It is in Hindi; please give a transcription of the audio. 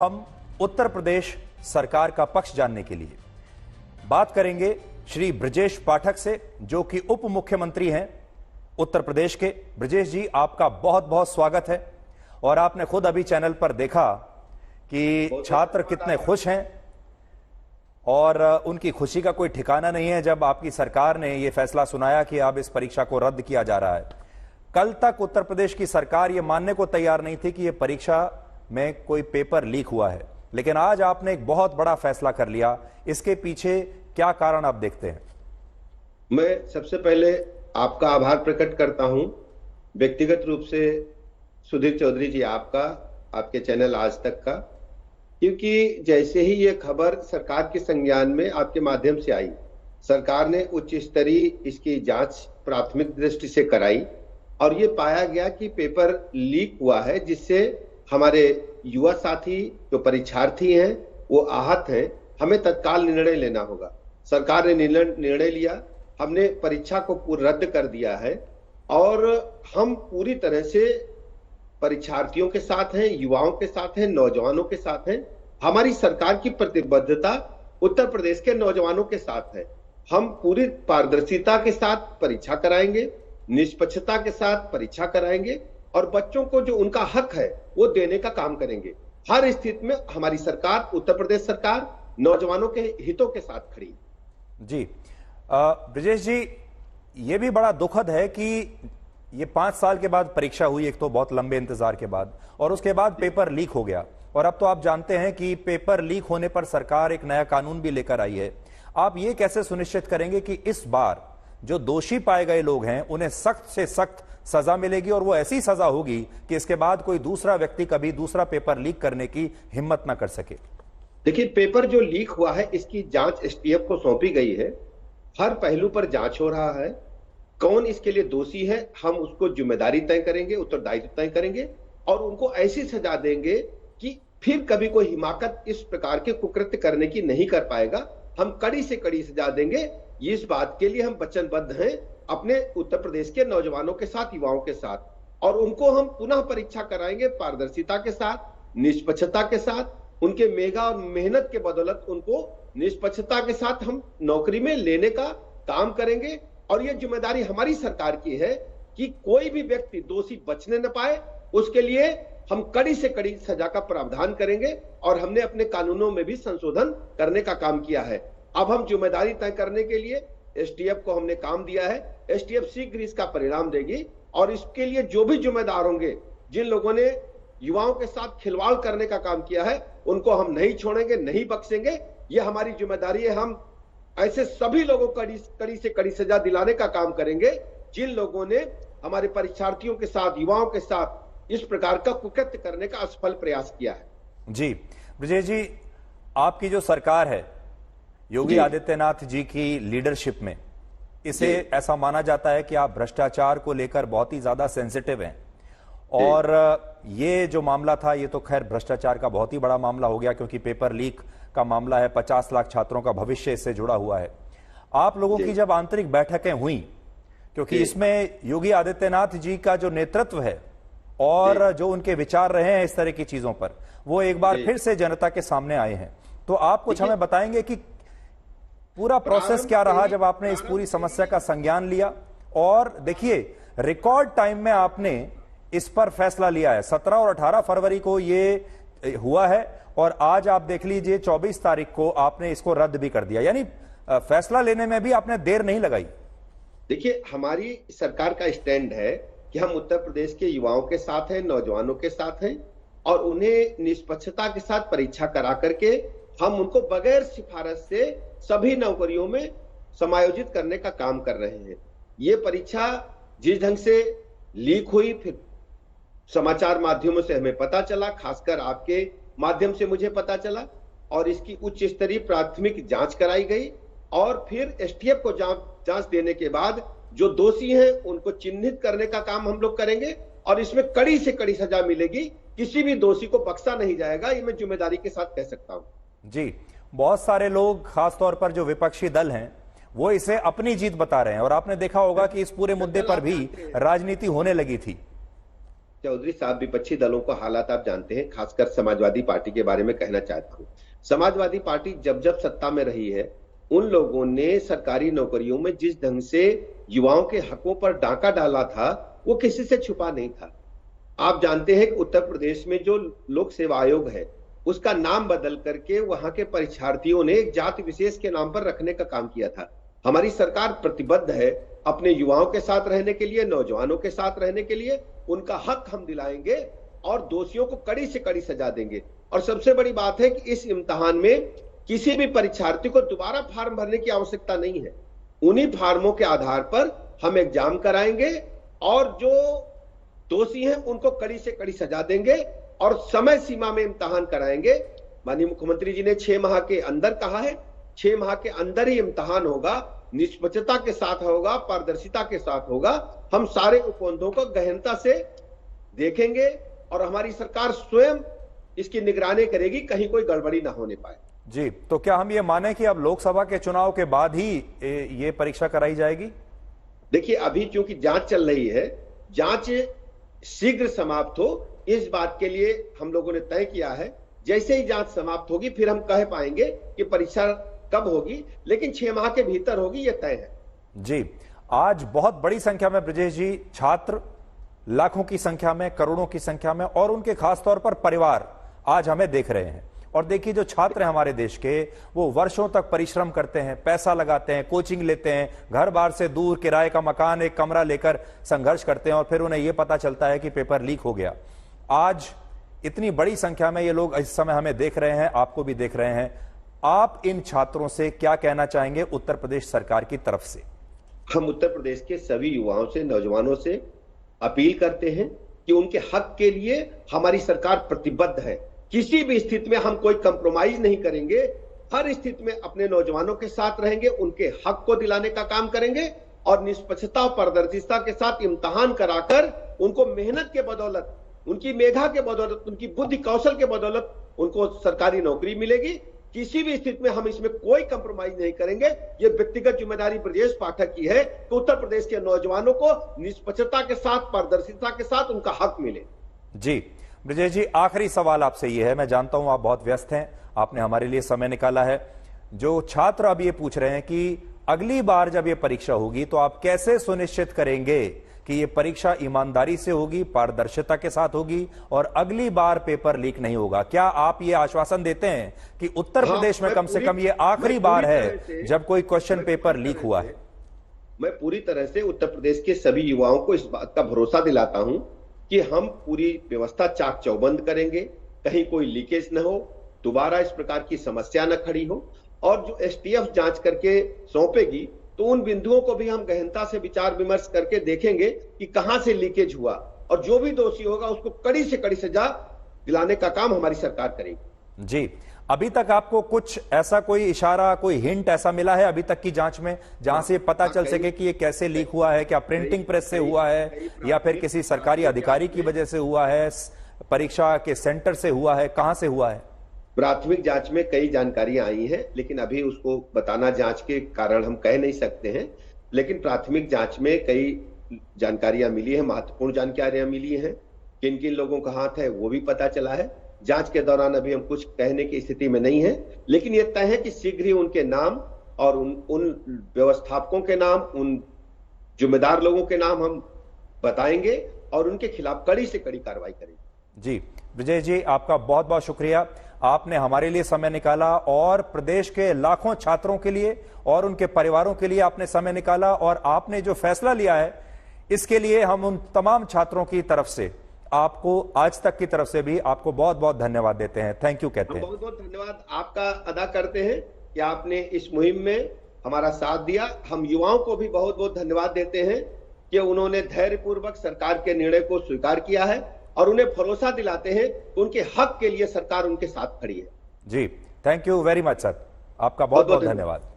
हम उत्तर प्रदेश सरकार का पक्ष जानने के लिए बात करेंगे श्री ब्रजेश पाठक से, जो कि उप मुख्यमंत्री हैं उत्तर प्रदेश के। ब्रजेश जी, आपका बहुत बहुत स्वागत है। और आपने खुद अभी चैनल पर देखा कि छात्र कितने खुश हैं और उनकी खुशी का कोई ठिकाना नहीं है जब आपकी सरकार ने यह फैसला सुनाया कि अब इस परीक्षा को रद्द किया जा रहा है। कल तक उत्तर प्रदेश की सरकार यह मानने को तैयार नहीं थी कि यह परीक्षा में कोई पेपर लीक हुआ है, लेकिन आज आपने एक बहुत बड़ा फैसला कर लिया। इसके पीछे क्या कारण आप देखते हैं? मैं सबसे पहले आपका आभार प्रकट करता हूं, व्यक्तिगत रूप से सुधीर चौधरी जी, आपके चैनल आज तक का, क्योंकि जैसे ही ये खबर सरकार के संज्ञान में आपके माध्यम से आई, सरकार ने उच्च स्तरीय इसकी जांच प्राथमिक दृष्टि से कराई और ये पाया गया कि पेपर लीक हुआ है, जिससे हमारे युवा साथी जो परीक्षार्थी हैं वो आहत हैं। हमें तत्काल निर्णय लेना होगा। सरकार ने निर्णय लिया, हमने परीक्षा को रद्द कर दिया है और हम पूरी तरह से परीक्षार्थियों के साथ हैं, युवाओं के साथ हैं, नौजवानों के साथ हैं। हमारी सरकार की प्रतिबद्धता उत्तर प्रदेश के नौजवानों के साथ है। हम पूरी पारदर्शिता के साथ परीक्षा कराएंगे, निष्पक्षता के साथ परीक्षा कराएंगे और बच्चों को जो उनका हक है वो देने का काम करेंगे। हर स्थिति में हमारी सरकार, उत्तर प्रदेश सरकार, नौजवानों के हितों के साथ खड़ी। जी ब्रजेश जी, ये भी बड़ा दुखद है कि ये 5 साल के बाद परीक्षा हुई, एक तो बहुत लंबे इंतजार के बाद, और उसके बाद पेपर लीक हो गया। और अब तो आप जानते हैं कि पेपर लीक होने पर सरकार एक नया कानून भी लेकर आई है। आप ये कैसे सुनिश्चित करेंगे कि इस बार जो दोषी पाए गए लोग हैं उन्हें सख्त से सख्त सजा मिलेगी और वो ऐसी सजा होगी कि इसके बाद कोई दूसरा व्यक्ति कभी दूसरा पेपर लीक करने की हिम्मत ना कर सके? देखिए, पेपर जो लीक हुआ है इसकी जांच एसटीएफ को सौंपी गई है। हर पहलू पर जांच हो रहा है। कौन इसके लिए दोषी है, हम उसको जिम्मेदारी तय करेंगे, उत्तरदायित्व तय करेंगे और उनको ऐसी सजा देंगे कि फिर कभी कोई हिमाकत इस प्रकार के कुकृत्य करने की नहीं कर पाएगा। हम कड़ी से कड़ी सजा देंगे। इस बात के लिए हम वचनबद्ध हैं अपने उत्तर प्रदेश के नौजवानों के साथ, युवाओं के साथ, और उनको हम पुनः परीक्षा कराएंगे पारदर्शिता के साथ, निष्पक्षता के साथ। उनके मेगा और मेहनत के बदौलत उनको निष्पक्षता के साथ हम नौकरी में लेने का काम करेंगे। और यह जिम्मेदारी हमारी सरकार की है कि कोई भी व्यक्ति दोषी बचने न पाए, उसके लिए हम कड़ी से कड़ी सजा का प्रावधान करेंगे। और हमने अपने कानूनों में भी संशोधन करने का काम किया है। अब हम जिम्मेदारी तय करने के लिए एसटीएफ को हमने काम दिया है। एसटीएफ शीघ्र इसका परिणाम देगी और इसके लिए जो भी जिम्मेदार होंगे, जिन लोगों ने युवाओं के साथ खिलवाड़ करने का काम किया है, उनको हम नहीं छोड़ेंगे, नहीं बख्शेंगे। यह हमारी जिम्मेदारी है। हम ऐसे सभी लोगों को कड़ी से कड़ी सजा दिलाने का काम करेंगे जिन लोगों ने हमारे परीक्षार्थियों के साथ, युवाओं के साथ इस प्रकार का कुकृत्य करने का असफल प्रयास किया है। जी ब्रजेश जी, आपकी जो सरकार है योगी आदित्यनाथ जी की लीडरशिप में, इसे ऐसा माना जाता है कि आप भ्रष्टाचार को लेकर बहुत ही ज्यादा सेंसिटिव हैं। और ये जो मामला था, ये तो खैर भ्रष्टाचार का बहुत ही बड़ा मामला हो गया, क्योंकि पेपर लीक का मामला है। 50 लाख छात्रों का भविष्य इससे जुड़ा हुआ है। आप लोगों की जब आंतरिक बैठकें हुई, क्योंकि इसमें योगी आदित्यनाथ जी का जो नेतृत्व है और जो उनके विचार रहे हैं इस तरह की चीजों पर, वो एक बार फिर से जनता के सामने आए हैं। तो आप कुछ हमें बताएंगे कि पूरा प्रोसेस क्या रहा जब आपने इस पूरी समस्या का संज्ञान लिया? और देखिए, रिकॉर्ड टाइम में आपने इस पर फैसला लिया है। 17 और 18 फरवरी को ये हुआ है और आज आप देख लीजिए 24 तारीख को आपने इसको रद्द भी कर दिया। यानी फैसला लेने में भी आपने देर नहीं लगाई। देखिए, हमारी सरकार का स्टैंड है कि हम उत्तर प्रदेश के युवाओं के साथ हैं, नौजवानों के साथ हैं और उन्हें निष्पक्षता के साथ परीक्षा करा करके हम उनको बगैर सिफारिश से सभी नौकरियों में समायोजित करने का काम कर रहे हैं। ये परीक्षा जिस ढंग से लीक हुई, फिर समाचार माध्यमों से हमें पता चला, खासकर आपके माध्यम से मुझे पता चला, और इसकी उच्च स्तरीय प्राथमिक जांच कराई गई और फिर एसटीएफ को जांच देने के बाद जो दोषी हैं उनको चिन्हित करने का काम हम लोग करेंगे और इसमें कड़ी से कड़ी सजा मिलेगी। किसी भी दोषी को बख्शा नहीं जाएगा, ये मैं जिम्मेदारी के साथ कह सकता हूं। जी, बहुत सारे लोग, खासतौर पर जो विपक्षी दल हैं, वो इसे अपनी जीत बता रहे हैं और आपने देखा होगा कि इस पूरे मुद्दे पर भी राजनीति होने लगी थी। चौधरी साहब, विपक्षी दलों को हालात आप जानते हैं, खासकर समाजवादी पार्टी के बारे में कहना चाहता हूं। समाजवादी पार्टी जब जब सत्ता में रही है, उन लोगों ने सरकारी नौकरियों में जिस ढंग से युवाओं के हकों पर डाका डाला था, वो किसी से छुपा नहीं था। आप जानते हैं कि उत्तर प्रदेश में जो लोक सेवा आयोग है, उसका नाम बदल करके वहां के परीक्षार्थियों ने एक जाति विशेष के नाम पर रखने का काम किया था। हमारी सरकार प्रतिबद्ध है अपने युवाओं के साथ रहने के लिए, नौजवानों के साथ रहने के लिए। उनका हक हम दिलाएंगे और दोषियों को कड़ी से कड़ी सजा देंगे। और सबसे बड़ी बात है कि इस इम्तिहान में किसी भी परीक्षार्थी को दोबारा फॉर्म भरने की आवश्यकता नहीं है। उन्हीं फार्मों के आधार पर हम एग्जाम कराएंगे और जो दोषी हैं उनको कड़ी से कड़ी सजा देंगे और समय सीमा में इम्तिहान कराएंगे। माननीय मुख्यमंत्री जी ने 6 माह के अंदर कहा है, 6 माह के अंदर ही इम्तिहान होगा, निष्पक्षता के साथ होगा, पारदर्शिता के साथ होगा। हम सारे उपबंधों को गहनता से देखेंगे और हमारी सरकार स्वयं इसकी निगरानी करेगी, कहीं कोई गड़बड़ी ना होने पाए। जी, तो क्या हम ये माने कि अब लोकसभा के चुनाव के बाद ही ये परीक्षा कराई जाएगी? देखिए, अभी चूंकि जांच चल रही है, जांच शीघ्र समाप्त हो, इस बात के लिए हम लोगों ने तय किया है। जैसे ही जांच समाप्त होगी फिर हम कह पाएंगे कि परीक्षा कब होगी, लेकिन 6 माह के भीतर होगी, यह तय है। जी, आज बहुत बड़ी संख्या में ब्रजेश जी, छात्र लाखों की संख्या में, करोड़ों की संख्या में और उनके खासतौर पर परिवार आज हमें देख रहे हैं। और देखिए, जो छात्र हैं हमारे देश के, वो वर्षों तक परिश्रम करते हैं, पैसा लगाते हैं, कोचिंग लेते हैं, घर बार से दूर किराए का मकान, एक कमरा लेकर संघर्ष करते हैं और फिर उन्हें यह पता चलता है कि पेपर लीक हो गया। आज इतनी बड़ी संख्या में ये लोग इस समय हमें देख रहे हैं, आपको भी देख रहे हैं। आप इन छात्रों से क्या कहना चाहेंगे उत्तर प्रदेश सरकार की तरफ से? हम उत्तर प्रदेश के सभी युवाओं से, नौजवानों से अपील करते हैं कि उनके हक के लिए हमारी सरकार प्रतिबद्ध है। किसी भी स्थिति में हम कोई कंप्रोमाइज नहीं करेंगे, हर स्थिति में अपने नौजवानों के साथ रहेंगे, उनके हक को दिलाने का काम करेंगे और निष्पक्षता और पारदर्शिता के साथ इम्तिहान कराकर उनको मेहनत के बदौलत, उनकी मेधा के बदौलत, उनकी बुद्धि कौशल के बदौलत उनको सरकारी नौकरी मिलेगी। किसी भी स्थिति में हम इसमें कोई कंप्रोमाइज नहीं करेंगे। ये व्यक्तिगत जिम्मेदारी ब्रजेश पाठक की है कि उत्तर प्रदेश के नौजवानों को निष्पक्षता के साथ, पारदर्शिता के साथ उनका हक मिले। जी ब्रजेश जी, आखिरी सवाल आपसे ये है, मैं जानता हूं आप बहुत व्यस्त हैं, आपने हमारे लिए समय निकाला है। जो छात्र अब ये पूछ रहे हैं कि अगली बार जब ये परीक्षा होगी तो आप कैसे सुनिश्चित करेंगे कि ये परीक्षा ईमानदारी से होगी, पारदर्शिता के साथ होगी और अगली बार पेपर लीक नहीं होगा? क्या आप ये आश्वासन देते हैं कि उत्तर प्रदेश में कम से कम ये आखिरी बार है जब कोई क्वेश्चन पेपर लीक हुआ है? मैं पूरी तरह से उत्तर प्रदेश के सभी युवाओं को इस बात का भरोसा दिलाता हूं कि हम पूरी व्यवस्था चाक चौबंद करेंगे, कहीं कोई लीकेज न हो, दोबारा इस प्रकार की समस्या न खड़ी हो। और जो एसटीएफ जांच करके सौंपेगी तो उन बिंदुओं को भी हम गहनता से विचार विमर्श करके देखेंगे कि कहां से लीकेज हुआ और जो भी दोषी होगा उसको कड़ी से कड़ी सजा दिलाने का काम हमारी सरकार करेगी। जी, अभी तक आपको कुछ ऐसा कोई इशारा, कोई हिंट ऐसा मिला है अभी तक की जांच में जहां से पता चल सके कि ये कैसे लीक हुआ है? क्या प्रिंटिंग प्रेस से हुआ है या फिर किसी सरकारी अधिकारी की वजह से हुआ है, परीक्षा के सेंटर से हुआ है, कहां से हुआ है? प्राथमिक जांच में कई जानकारियां आई हैं, लेकिन अभी उसको बताना जांच के कारण हम कह नहीं सकते हैं। लेकिन प्राथमिक जांच में कई जानकारियां मिली है, महत्वपूर्ण जानकारियां मिली हैं। किन किन लोगों का हाथ है वो भी पता चला है। जांच के दौरान अभी हम कुछ कहने की स्थिति में नहीं है, लेकिन यह तय है कि शीघ्र ही उनके नाम और उन व्यवस्थापकों के नाम, उन जिम्मेदार लोगों के नाम हम बताएंगे और उनके खिलाफ कड़ी से कड़ी कार्रवाई करेंगे। जी विजय जी, आपका बहुत बहुत शुक्रिया, आपने हमारे लिए समय निकाला और प्रदेश के लाखों छात्रों के लिए और उनके परिवारों के लिए आपने समय निकाला और आपने जो फैसला लिया है इसके लिए हम उन तमाम छात्रों की तरफ से, आपको आज तक की तरफ से भी आपको बहुत बहुत धन्यवाद देते हैं। थैंक यू कहते हैं। बहुत बहुत धन्यवाद आपका अदा करते हैं कि आपने इस मुहिम में हमारा साथ दिया। हम युवाओं को भी बहुत बहुत धन्यवाद देते हैं कि उन्होंने धैर्यपूर्वक सरकार के निर्णय को स्वीकार किया है और उन्हें भरोसा दिलाते हैं कि उनके हक के लिए सरकार उनके साथ खड़ी है। जी, thank you very much sir, आपका बहुत बहुत धन्यवाद।